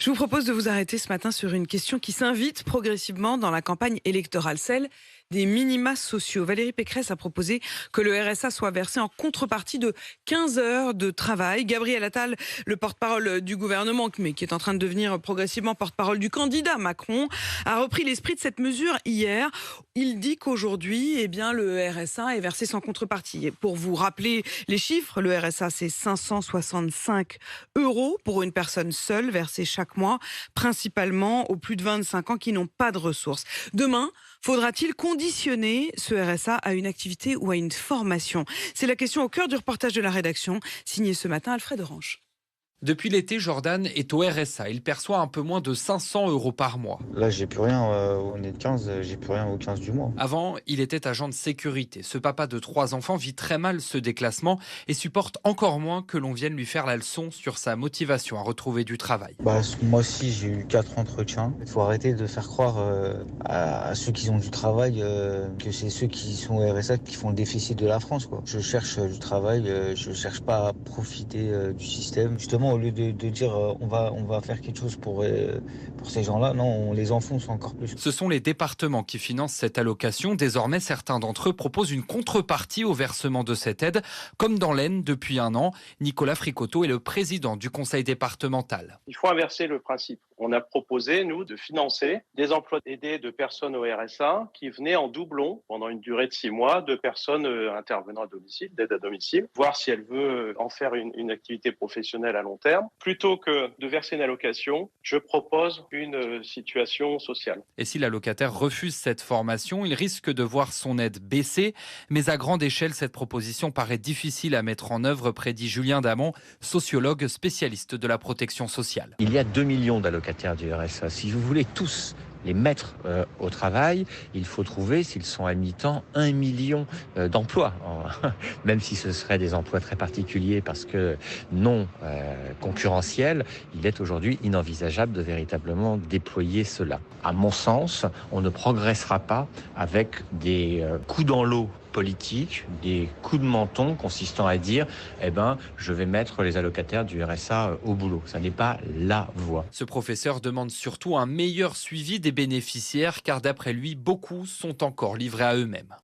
Je vous propose de vous arrêter ce matin sur une question qui s'invite progressivement dans la campagne électorale, celle des minima sociaux. Valérie Pécresse a proposé que le RSA soit versé en contrepartie de 15 heures de travail. Gabriel Attal, le porte-parole du gouvernement, mais qui est en train de devenir progressivement porte-parole du candidat Macron, a repris l'esprit de cette mesure hier. Il dit qu'aujourd'hui, le RSA est versé sans contrepartie. Et pour vous rappeler les chiffres, le RSA, c'est 565 euros pour une personne seule, versée chaque mois, principalement aux plus de 25 ans qui n'ont pas de ressources. Demain, faudra-t-il conditionner ce RSA à une activité ou à une formation? C'est la question au cœur du reportage de la rédaction, signé ce matin Alfred Orange. Depuis l'été, Jordan est au RSA. Il perçoit un peu moins de 500 euros par mois. Là, j'ai plus rien. On est de 15, j'ai plus rien au 15 du mois. Avant, il était agent de sécurité. Ce papa de 3 enfants vit très mal ce déclassement et supporte encore moins que l'on vienne lui faire la leçon sur sa motivation à retrouver du travail. Ce mois-ci, j'ai eu 4 entretiens. Il faut arrêter de faire croire à ceux qui ont du travail que c'est ceux qui sont au RSA qui font le déficit de la France, quoi. Je cherche du travail, je cherche pas à profiter du système. Justement, au lieu de dire on va faire quelque chose pour ces gens-là, non, on les enfonce encore plus. Ce sont les départements qui financent cette allocation. Désormais, certains d'entre eux proposent une contrepartie au versement de cette aide, comme dans l'Aisne depuis un an. Nicolas Fricoteau est le président du conseil départemental. Il faut inverser le principe. On a proposé, nous, de financer des emplois aidés de personnes au RSA qui venaient en doublon pendant une durée de 6 mois de personnes intervenant à domicile, d'aide à domicile, voir si elle veut en faire une activité professionnelle à long terme. Plutôt que de verser une allocation, je propose une situation sociale. Et si l'allocataire refuse cette formation, il risque de voir son aide baisser. Mais à grande échelle, cette proposition paraît difficile à mettre en œuvre, prédit Julien Damon, sociologue spécialiste de la protection sociale. Il y a 2 millions d'allocataires du RSA. Si vous voulez tous les mettre au travail, il faut trouver, s'ils sont à mi-temps, 1 million d'emplois. Même si ce seraient des emplois très particuliers parce que non concurrentiels, il est aujourd'hui inenvisageable de véritablement déployer cela. À mon sens, on ne progressera pas avec des coups dans l'eau politique, des coups de menton consistant à dire je vais mettre les allocataires du RSA au boulot. Ça n'est pas la voie. Ce professeur demande surtout un meilleur suivi des bénéficiaires car d'après lui, beaucoup sont encore livrés à eux-mêmes.